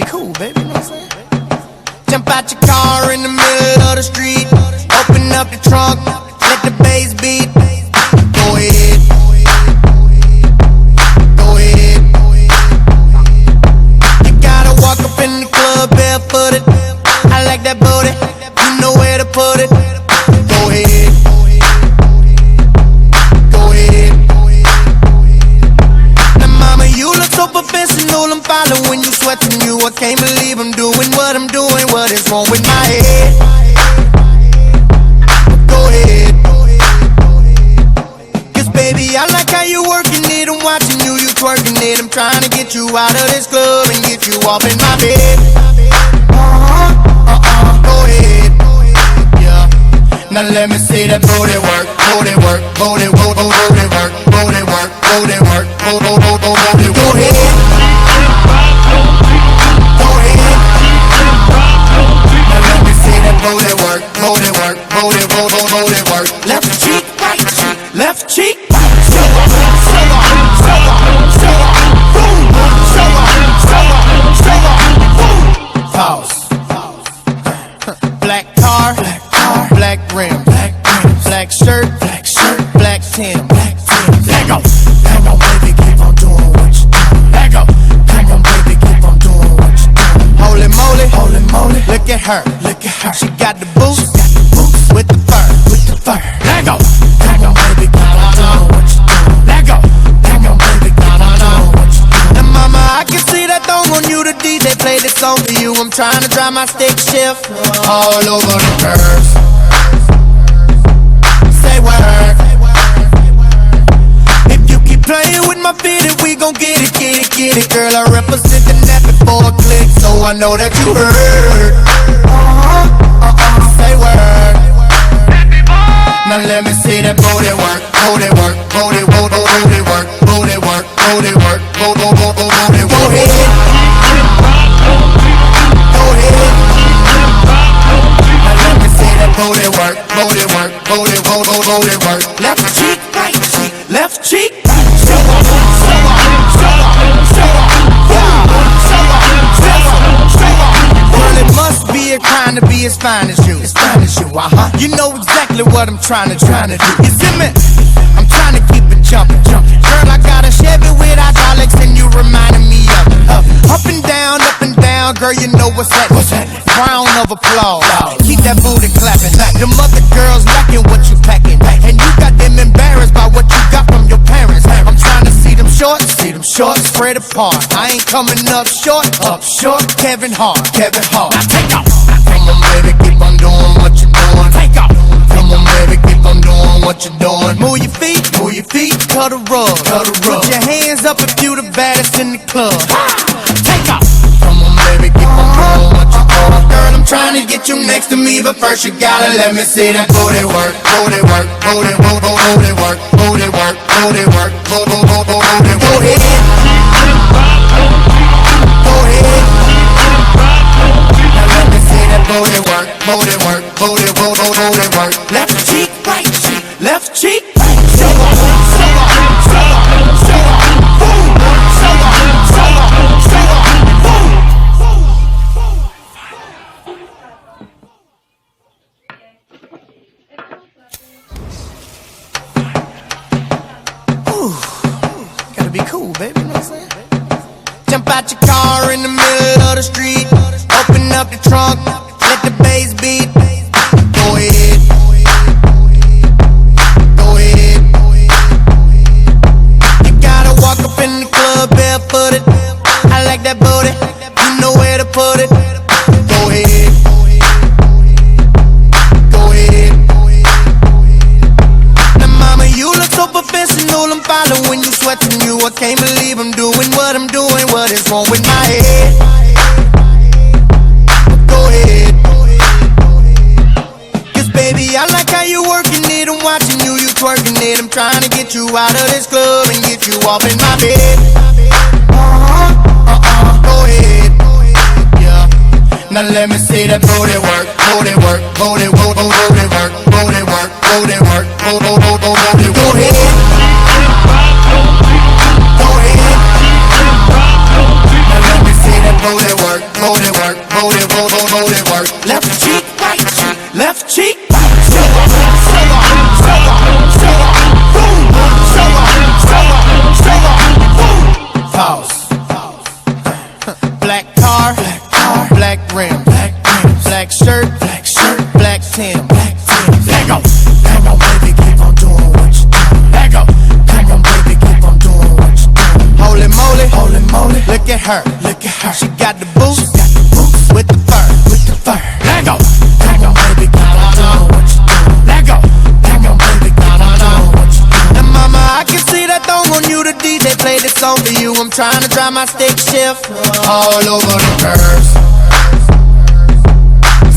cool, baby, you know what I'm saying? Jump out your car in the middle of the street, open up the trunk, let the bass beat. Go ahead, go ahead. You gotta walk up in the club barefooted. I like that booty, you know where to put it. Go ahead, go ahead. Now mama, you look so professional, I'm following you, sweating you. I can't believe I'm doing what I'm doing. What is wrong with my head? Go ahead, cause baby, I like how you working it. I'm watching you, you twerking it. I'm trying to get you out of this club and get you off in my bed. Go ahead, yeah. Now let me see that booty work, booty work, booty work, booty work, booty work, booty work, booty work. Go ahead, go ahead. Now let me see that booty work, booty work, booty work, booty work. Left cheek, right cheek, left cheek. Show up, show up, show up, show up, boom. Show up, show up, show up, boom. Pause. Black car, black rim, black shirt, black Tim. Let go, baby, keep on doing what you doing. Let go, baby, keep on doing what you doing. Holy moly, look at her. She got the boots with the fur. Let go, baby, keep on doing what you doing. Let go, baby, keep on doing what you doing. Now mama, I can see that thong on you. The DJ play this song for you. I'm trying to drive my stick shift all over the curves. Say word. If you keep playing with my feet, we gon' get it. Girl, I represent the net before a click, so I know that you heard. Say word. Now let me see that booty work, booty work, booty work, booty work, booty work, booty work, booty work, booty work. Go ahead. Go ahead. Now let me see that booty work, booty work, booty work, booty work. Left cheek, right cheek, left cheek. Show up, show up, show up, show up, yeah. Show up, show up, show up. Well, it must be a crime to be as fine as you. As fine as you, You know exactly what I'm trying to do. You see me? I'm trying to keep it jumping. Girl, I got a Chevy with hydraulics and you reminding me of it. Up and down, girl, you know what's that? Round of applause. Keep that booty clapping. Them other girls lacking what you packing, and you got them embarrassed by what you got from your parents. I'm trying to see them shorts, spread apart. I ain't coming up short, Kevin Hart. Now take off. Come on, baby, keep on doing what you're doing. Take off. Come on, baby, keep on doing what you're doing. Move your feet, cut a rug. Put your hands up if you the baddest in the club. Take off. Come on, baby, keep on doing what you're doing. Girl, I'm trying to get you next to me, but first you gotta let me see that booty work, booty work, booty work, booty work, booty work, booty work, booty work, booty work. Go ahead. Go ahead. Now let me see that booty work, booty work, booty work, booty work. Left cheek, right cheek, left cheek. Show up, show up, show up, show up, boom. Show up, show up, show up, boom. Ooh, gotta be cool, baby, you know what I'm saying? Jump out your car in the middle of the street, open up the trunk, let the bass beat. Go ahead, go ahead. You gotta walk up in the club barefooted. I like that booty, you know where to put it. Go ahead, go ahead. Now mama, you look so professional, I'm following you, sweating you. I can't believe I'm doing what I'm doing. What is wrong with my head? Go ahead, cause baby, I like how you working it. I'm watching you, you twerking it. I'm trying to get you out of this club and get you off in my bed. Go ahead, yeah. Now let me see that booty work, booty work, booty work, booty work, booty work, booty work, booty work, booty work. Go ahead. Go ahead. Now let me see that booty work. look at her, she got the boots, with the fur, let go, baby, keep on doing what you doing, let go, baby, keep on doing what you doing. Now mama, I can see that thong on you, the DJ play this song for you. I'm trying to drive my stick shift all over the curves.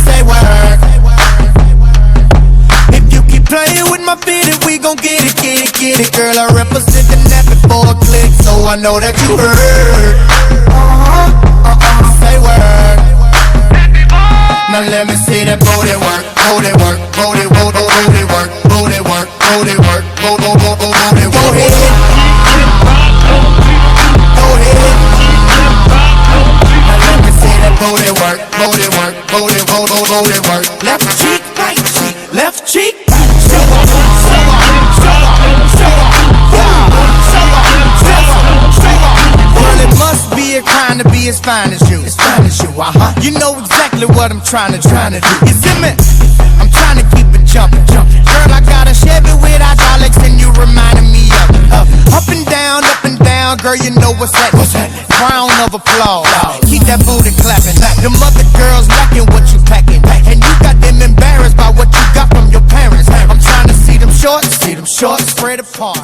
Say word. If you keep playing with my feet, we gon' get it. Girl, I represent the net before a click, so I know that you heard. Say word. Now let me see that booty work, booty work, booty work, booty work, booty work, booty work, booty work, booty work. Go ahead. Go ahead. Now let me see that booty work, booty work, booty work, booty work. Left cheek, right cheek, left cheek. Show up, show up, show up, show up, show up. Well, it must be a crime to be as fine as you. As fine as you, You know exactly what I'm trying to do. You see me? I'm trying to keep it jumping. Girl, I got a Chevy with hydraulics and you reminding me of it. Up and down, girl, you know what's that? Crown of applause. Keep that booty clapping. Them other girls lacking what you packing, and you got them embarrassed by what you got from your parents. I'm trying to see them shorts spread apart.